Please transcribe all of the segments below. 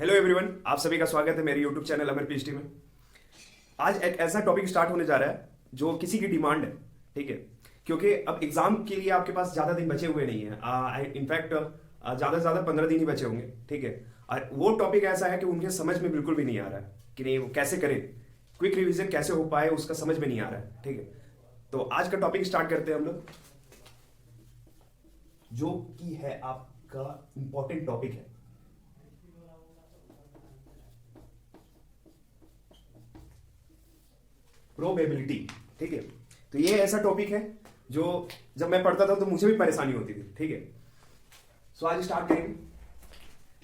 Hello everyone, आप सभी का स्वागत है मेरे यूट्यूब चैनल अमर पीएचडी में। आज एक ऐसा टॉपिक स्टार्ट होने जा रहा है जो किसी की डिमांड है, ठीक है। क्योंकि अब एग्जाम के लिए आपके पास ज़्यादा दिन बचे हुए नहीं है। इनफैक्ट ज़्यादा से ज़्यादा 15 दिन ही बचे होंगे, ठीक है। और वो टॉपिक ऐसा है कि उनके समझ में बिल्कुल भी नहीं आ रहा है कि नहीं वो कैसे करें, क्विक रिविजन कैसे हो पाए, उसका समझ में नहीं आ रहा है, ठीक है। तो आज का टॉपिक स्टार्ट करते हैं हम लोग, जो कि है आपका इंपॉर्टेंट टॉपिक है प्रोबेबिलिटी, ठीक है। तो ये ऐसा टॉपिक है जो जब मैं पढ़ता था तो मुझे भी परेशानी होती थी, ठीक है। सो आज स्टार्ट करेंगे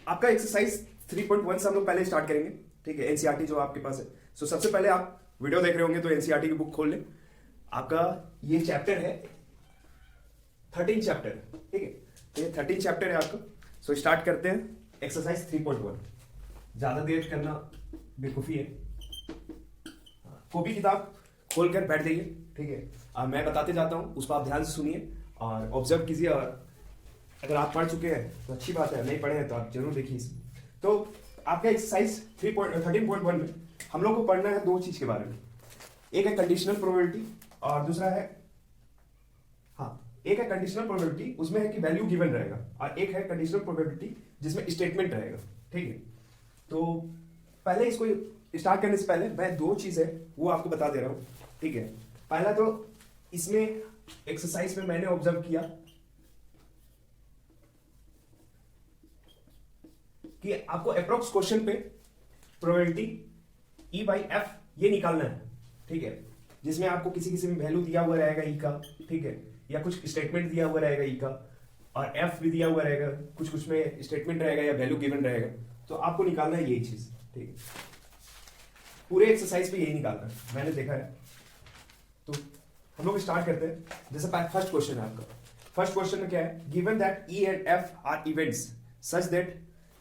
आपका एक्सरसाइज 3.1 से हम लोग पहले स्टार्ट करेंगे, ठीक है। एनसीईआरटी जो आपके पास है। सो सबसे पहले आप वीडियो देख रहे होंगे तो एनसीईआरटी की बुक खोल लें। आपका ये चैप्टर है 13 चैप्टर, ठीक है। तो ये 13 चैप्टर है आपका। सो स्टार्ट करते हैं एक्सरसाइज 3.1। ज्यादा देर करना बेवकूफी है। कॉपी किताब खोल कर बैठ जाइए, ठीक है। मैं बताते जाता हूँ, उसको आप ध्यान से सुनिए और ऑब्जर्व कीजिए। और अगर आप पढ़ चुके हैं तो अच्छी बात है, नहीं पढ़े हैं तो आप जरूर देखिए इसे। तो आपका एक्सरसाइज 13.1 में हम लोग को पढ़ना है दो चीज के बारे में। एक है कंडीशनल प्रोबेबिलिटी और दूसरा है एक है कंडीशनल प्रोबेबिलिटी, उसमें है कि वैल्यू गिवन रहेगा, और एक है कंडीशनल प्रोबेबिलिटी जिसमें स्टेटमेंट रहेगा, ठीक है। तो पहले इसको स्टार्ट करने से पहले मैं दो चीजें वो आपको बता दे रहा हूं, ठीक है। पहला तो इसमें एक्सरसाइज में मैंने ऑब्जर्व किया कि आपको अप्रोक्स क्वेश्चन पे प्रोबेबिलिटी E/F ये निकालना है, ठीक है। जिसमें आपको किसी किसी में वैल्यू दिया हुआ रहेगा E का, ठीक है, या कुछ स्टेटमेंट दिया हुआ रहेगा E का, और F भी दिया हुआ रहेगा, कुछ कुछ में स्टेटमेंट रहेगा या वैल्यू गिवन रहेगा। तो आपको निकालना है यही चीज, ठीक है। पूरे एक्सरसाइज पे यही निकालना है, मैंने देखा है। तो हम लोग स्टार्ट करते हैं। जैसे फर्स्ट क्वेश्चन है आपका। फर्स्ट क्वेश्चन में क्या है, given that E and F are events such that.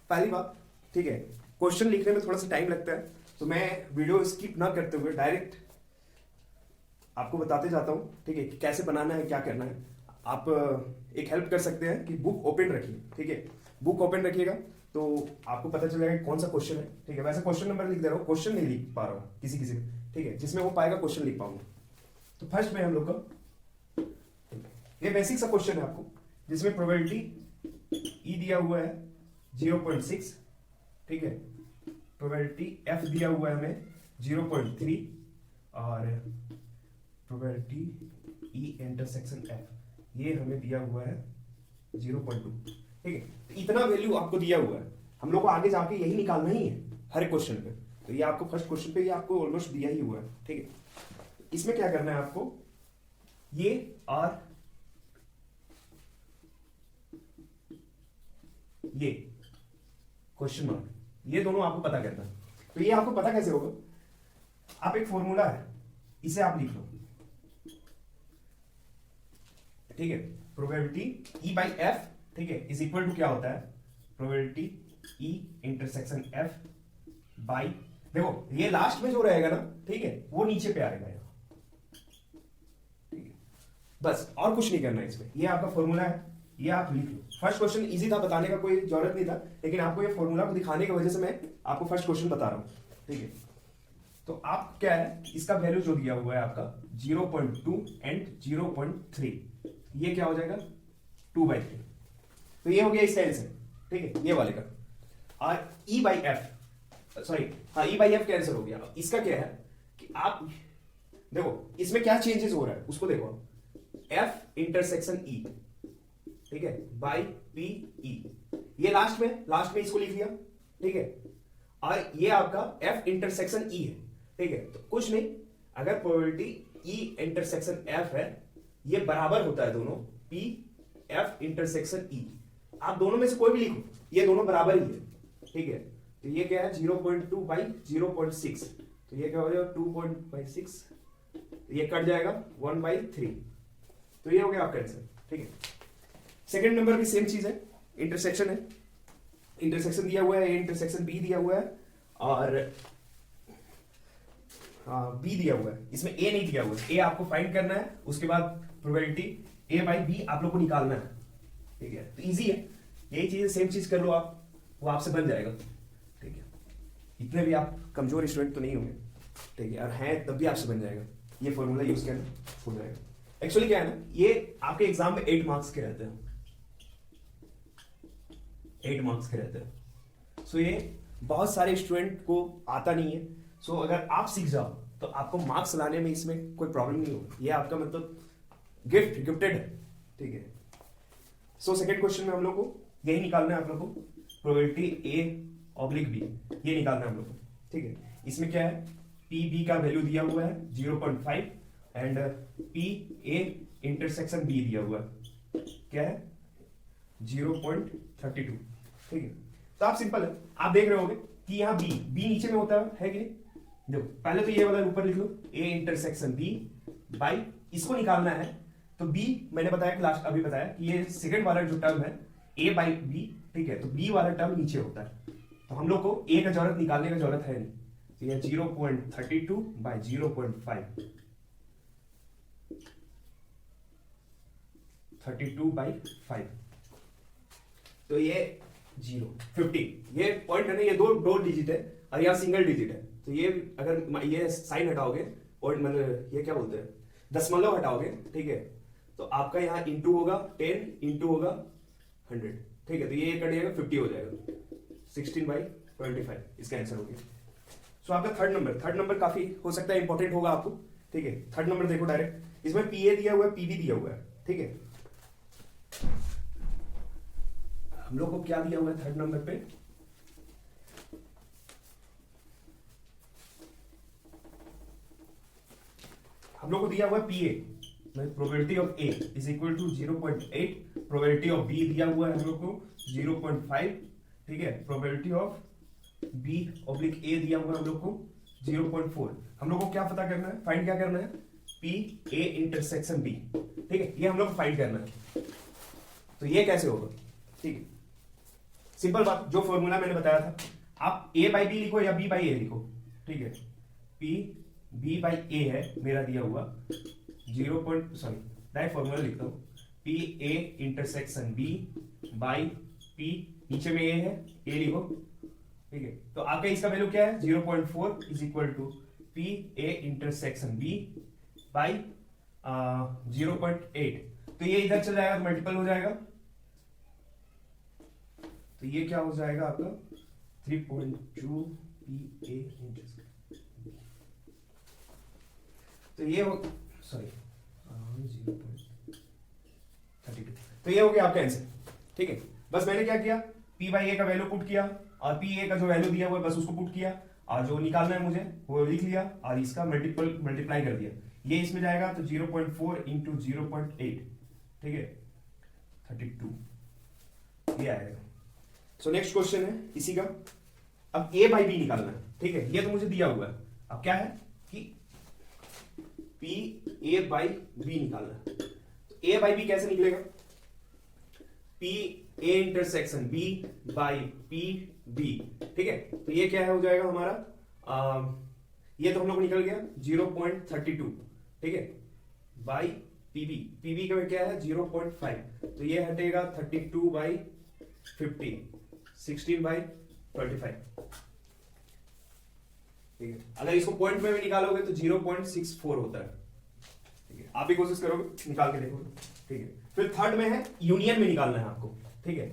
पहली बात, ठीक है, क्वेश्चन लिखने में थोड़ा सा टाइम लगता है, तो मैं वीडियो स्किप ना करते हुए डायरेक्ट आपको बताते जाता हूं, ठीक है, कि कैसे बनाना है, क्या करना है। आप एक हेल्प कर सकते हैं कि बुक ओपन रखिए, ठीक है। बुक ओपन रखिएगा तो आपको पता चलेगा कि कौन सा क्वेश्चन है, ठीक है। वैसे क्वेश्चन नंबर लिख दे रहा हूँ, क्वेश्चन नहीं लिख पा रहा हूँ किसी किसी में, ठीक है। जिसमें वो पाएगा क्वेश्चन लिख पाऊंगा। तो फर्स्ट में हम लोग का ये बेसिक सा क्वेश्चन है आपको, जिसमें प्रोबेबिलिटी E दिया हुआ है 0.6, ठीक है। प्रोबेबिलिटी F दिया हुआ है हमें 0.3 और प्रोबेबिलिटी E इंटरसेक्शन F ये हमें दिया हुआ है 0.2, ठीक है। तो इतना वैल्यू आपको दिया हुआ है, हम लोग को आगे जाके यही निकालना ही है हर क्वेश्चन पे। तो ये आपको फर्स्ट क्वेश्चन पे ये आपको ऑलमोस्ट दिया ही हुआ है, ठीक है। इसमें क्या करना है आपको, ये और ये क्वेश्चन मार्क, ये दोनों आपको पता करना है। तो ये आपको पता कैसे होगा, आप एक फॉर्मूला है इसे आप लिख लो, ठीक है। प्रोबेबिलिटी E/F, ठीक है, इज इक्वल टू क्या होता है, probability E intersection F by, देखो ये लास्ट में जो रहेगा ना, ठीक है, वो नीचे पे आएगा यहाँ, ठीक है। बस और कुछ नहीं करना है इसमें, ये आपका फॉर्मूला है, ये आप लिख लो। फर्स्ट क्वेश्चन इजी था, बताने का कोई जरूरत नहीं था, लेकिन आपको ये फॉर्मूला को दिखाने की वजह से मैं आपको फर्स्ट क्वेश्चन बता रहा हूं, ठीक है। तो आप क्या है, इसका वैल्यू जो दिया हुआ है आपका 0.2 एंड 0.3, ये क्या हो जाएगा 2/3। तो ये हो गया इस से, ठीक है, ये वाले का। और E/F सॉरी, हाँ E/F कैंसिल हो गया। इसका क्या है कि आप देखो इसमें क्या चेंजेस हो रहा है उसको देखो, F इंटरसेक्शन E, ठीक है, बाई PE, ये लास्ट में इसको लिख लिया, ठीक है। और ये आपका F इंटरसेक्शन E है, ठीक है। तो कुछ नहीं, अगर प्रोबेबिलिटी E इंटरसेक्शन F है, ये बराबर होता है दोनों P F इंटरसेक्शन E, आप दोनों में से कोई भी लिखो, ये दोनों बराबर ही है, ठीक है। तो ये क्या है 0.2/0.6, तो ये क्या हो जाएगा 2.6, ये कट जाएगा 1/3। तो ये हो गया आपका आंसर, ठीक है। सेकंड नंबर भी सेम चीज है, इंटरसेक्शन है, इंटरसेक्शन दिया हुआ है, इंटरसेक्शन B दिया हुआ है और B दिया हुआ है, इसमें A नहीं दिया हुआ है। A आपको फाइंड करना है, उसके बाद प्रोबेबिलिटी A/B आप लोग को निकालना है, ठीक है। तो इजी है, यही चीज सेम चीज कर लो आप, वो आपसे बन जाएगा, ठीक इतने भी आप कमजोर स्टूडेंट तो नहीं होंगे, ठीक है, और हैं तब भी आपसे बन जाएगा, ये फॉर्मूला यूज करना हो जाएगा। एक्चुअली क्या है ना, ये आपके एग्जाम में 8 मार्क्स के रहते हैं, 8 मार्क्स के रहते हैं। सो ये बहुत सारे स्टूडेंट को आता नहीं है। सो अगर आप सीख जाओ तो आपको मार्क्स लाने में इसमें कोई प्रॉब्लम नहीं होगा, ये आपका मतलब गिफ्टेड है, ठीक है। सो सेकंड क्वेश्चन में हम लोग को यही निकालना है, आप लोग को प्रोबेबिलिटी A/B ये निकालना है हम लोग को, ठीक है। इसमें क्या है, PB का वैल्यू दिया हुआ है 0.5 एंड PA इंटरसेक्शन B दिया हुआ है क्या है 0.32, ठीक है। तो आप सिंपल है, आप देख रहे होगे कि यहाँ B नीचे में होता है कि नहीं। देखो पहले तो ये वाला ऊपर लिख लो, A इंटरसेक्शन B बाई, इसको निकालना है तो B मैंने बताया क्लास अभी बताया कि ये सेकंड वाला जो टर्म है A बाई B, ठीक है, तो B वाला टर्म नीचे होता है, तो हम लोग को A का जरूरत निकालने का जरूरत है नहीं, तो ये 0.32 बाई 0.5, 32 बाई 5, तो ये 50, ये पॉइंट है ना, ये दो डिजिट है और यहाँ सिंगल डिजिट है, तो ये अगर ये साइन हटाओगे और मतलब ये क्या बोलते हैं दशमलव हटाओगे, ठीक है, तो आपका यहाँ इंटू होगा 10 इंटू होगा 100, ठीक है, तो ये कट जाएगा 50 हो जाएगा 16/25, इसका आंसर हो गया। सो आपका थर्ड नंबर काफी हो सकता है इंपॉर्टेंट होगा आपको, ठीक है। थर्ड नंबर देखो डायरेक्ट, इसमें PA दिया हुआ है PB दिया हुआ है, ठीक है। हम लोग को क्या दिया हुआ है थर्ड नंबर पे, हम लोग को दिया हुआ है PA, probability of A is equal to 0.8, probability of B दिया हुआ है हम लोग को 0.5, ठीक है, प्रोबेबिलिटी ऑफ B/A दिया हुआ है हम लोग को 0.4। हम लोग को क्या पता करना है, फाइंड क्या करना है, PA इंटरसेक्शन B, ठीक है, ये हम लोग को फाइंड करना है। तो ये कैसे होगा, ठीक है, सिंपल बात, जो फॉर्मूला मैंने बताया था, आप A/B लिखो या B/A लिखो, ठीक है, B/A है मेरा दिया हुआ 0. फॉर्मूला लिखता हूं, PA intersection B by P, नीचे में A है, A लिखो, ठीक है, तो आपका इसका वैल्यू क्या है 0.4 is equal to PA intersection B by 0.8, तो ये इधर चल जाएगा, मल्टीपल हो जाएगा, तो ये क्या हो जाएगा आपका 3.2 PA इंटरसेक्शन, तो ये हो 0.32, तो ये हो गया आपका आंसर, ठीक है। बस मैंने क्या किया, P/A का वैल्यू पुट किया और PA का जो वैल्यू दिया हुआ है बस उसको पुट किया और जो निकालना है मुझे वो लिख लिया और इसका मल्टीप्लाई कर दिया, ये इसमें जाएगा तो 0.4 इंटू 0.8, ठीक है 32, ये आएगा। सो नेक्स्ट क्वेश्चन है इसी का, अब A/B निकालना है, ठीक है, ये तो मुझे दिया हुआ है, अब क्या है कि PA/B निकालना है, तो A/B कैसे निकलेगा, PA intersection B by PB, ठीक है, तो ये क्या है हो जाएगा हमारा ये तो हम लोग को निकल गया 0.32, ठीक है, बाई PB का क्या है 0.5, तो ये हटेगा 32 बाई 50, 16/25, ठीक है। अगर इसको पॉइंट में भी निकालोगे तो 0.64 होता है, ठीक है, आप भी कोशिश करोगे निकाल के देखोगे, ठीक है। फिर थर्ड में है यूनियन में निकालना है आपको, ठीक है,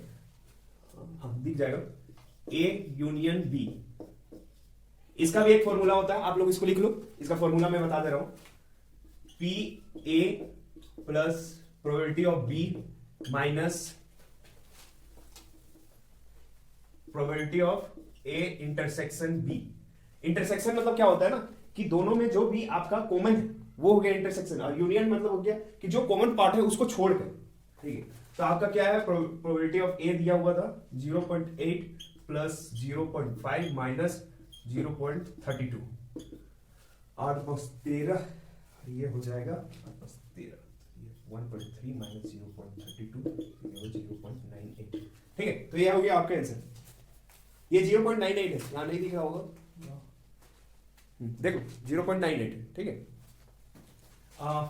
हाँ दिख जाएगा A यूनियन B, इसका भी एक फॉर्मूला होता है, आप लोग इसको लिख लो, इसका फॉर्मूला मैं बता दे रहा हूं, PA plus probability of B minus probability of A intersection B। Intersection मतलब क्या होता है ना कि दोनों में जो भी आपका कॉमन है वो हो गया इंटरसेक्शन, और यूनियन मतलब हो गया कि जो कॉमन पार्ट है उसको छोड़कर, ठीक है। तो आपका क्या है, प्रोबेबिलिटी ऑफ A दिया हुआ था 0.8 प्लस 0.5 माइनस 0.32, 8+13, ये हो जाएगा 8+13, 1.3 माइनस 0.32, 0.98, ठीक है, तो ये हो गया आपका आंसर, ये 0.98 है, यहां नहीं दिख रहा होगा, देखो 0.98, ठीक है।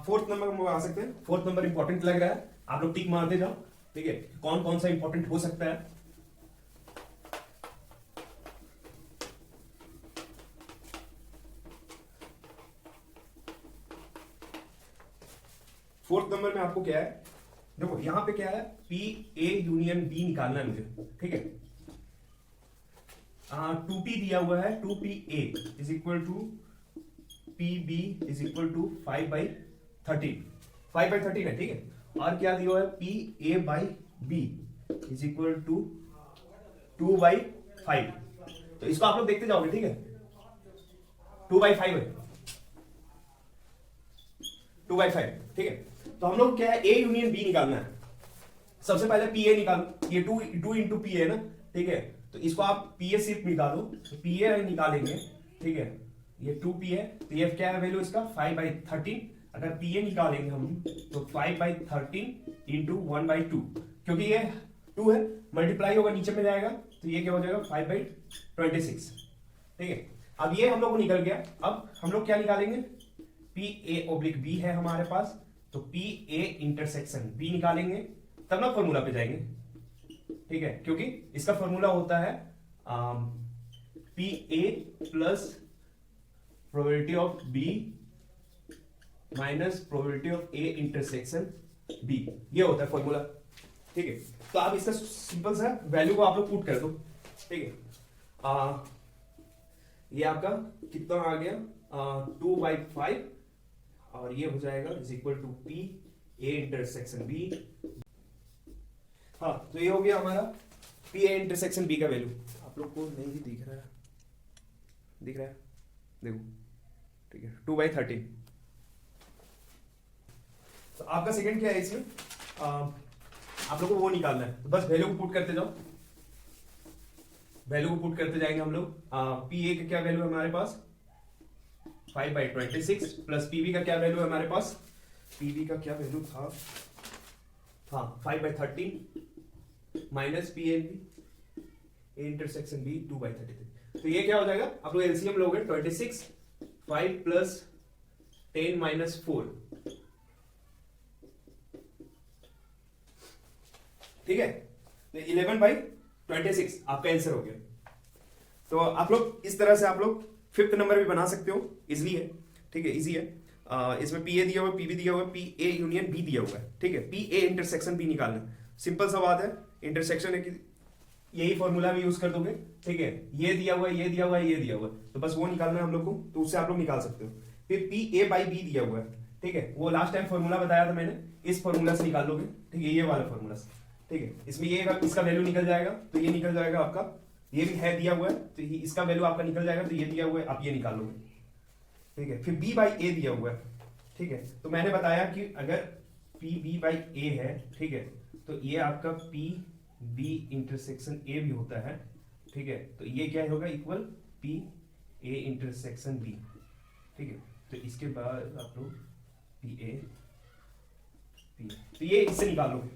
फोर्थ नंबर हम आ सकते हैं, फोर्थ नंबर इंपॉर्टेंट लग रहा है, आप लोग टिक मारते जाओ, ठीक है, कौन कौन सा इंपॉर्टेंट हो सकता है। फोर्थ नंबर में आपको क्या है, देखो यहां पे क्या है, पी ए यूनियन बी निकालना है मुझे, ठीक है। 2p दिया हुआ है, 2pa is equal to pb is equal to 5/13, 5/13 है, ठीक है। और क्या दिया हुआ है, pa/b इज इक्वल टू 2/5। तो इसको आप लोग देखते जाओगे, ठीक है। 2/5 है, 2/5, ठीक है। तो हम लोग क्या है, ए यूनियन बी निकालना है। सबसे पहले पी ए निकालो, ये 2 इंटू पी है ना, ठीक है। तो इसको आप पी ए सिर्फ निकालो, तो पी ए निकालेंगे, ठीक है। ये 2p है, तो ये क्या है वैल्यू इसका 5/13। अगर पी ए निकालेंगे हम तो 5/13 इंटू 1/2, क्योंकि ये 2 है, मल्टीप्लाई होगा नीचे में जाएगा, तो ये क्या हो जाएगा 5/26, ठीक है। अब ये हम लोग को निकल गया। अब हम लोग क्या निकालेंगे, पी ए ओब्लिक बी है हमारे पास, तो पी ए इंटरसेक्शन बी निकालेंगे, तब ना फॉर्मूला पे जाएंगे, ठीक है। क्योंकि इसका फॉर्मूला होता है P A plus probability of B minus probability of A intersection B, ये होता है फॉर्मूला, ठीक है। तो आप इसका सिंपल सा वैल्यू को आप लोग पुट कर दो, ठीक है। ये आपका कितना आ गया, 2/5, और ये हो जाएगा is equal to P A intersection B. हाँ, तो ये हो गया हमारा पी ए इंटरसेक्शन बी का वैल्यू। आप लोग को नहीं दिख रहा है, दिख रहा है, देखो, ठीक है, 2/13। तो आपका सेकंड क्या है इसमें, आप लोग को वो निकालना है, तो बस वैल्यू को पुट करते जाओ, वैल्यू को पुट करते जाएंगे हम लोग। पी ए का क्या वैल्यू है हमारे पास, 5/26 प्लस पीवी का क्या वैल्यू है हमारे पास, पीवी का क्या वैल्यू था, हाँ 5/13 minus P N B A intersection B 2/33। तो ये क्या हो जाएगा, आप लोग एलसीएम लोगे, 26 5 प्लस 10 माइनस 4, ठीक है। तो 11/26 आपका आंसर हो गया। तो आप लोग इस तरह से आप लोग फिफ्थ नंबर भी बना सकते हो, इजली है, ठीक है, इजी है। इसमें पी ए दिया हुआ है, पी दिया हुआ है, पी ए यूनियन बी दिया हुआ है, ठीक है। पी ए इंटरसेक्शन बी निकालना, सिंपल सा बात है, इंटरसेक्शन है कि यही फॉर्मूला भी यूज कर दोगे, ठीक है। ये दिया हुआ है, ये दिया हुआ है, ये दिया हुआ है, तो बस वो निकालना है हम लोग को, तो उससे आप लोग निकाल सकते हो। फिर पी ए बाई बी दिया हुआ है, ठीक है, वो लास्ट टाइम फॉर्मूला बताया था मैंने, इस फॉर्मूला से निकाल लोगे, ठीक है, ये वाला फॉर्मूला से, ठीक है। इसमें ये इसका वैल्यू निकल जाएगा, तो ये निकल जाएगा आपका, ये भी है दिया हुआ है, तो इसका वैल्यू आपका निकल जाएगा, तो ये दिया हुआ है, आप ये निकाल लोगे, ठीक है। फिर b बाई ए दिया हुआ है, ठीक है। तो मैंने बताया कि अगर पी बी बाई ए है, ठीक है, तो ये आपका पी बी इंटरसेक्शन ए भी होता है, ठीक है। तो ये क्या होगा, equal P A intersection B, ठीक है। तो इसके बाद आप लोग पी ए, तो ये इससे निकाल लोगे,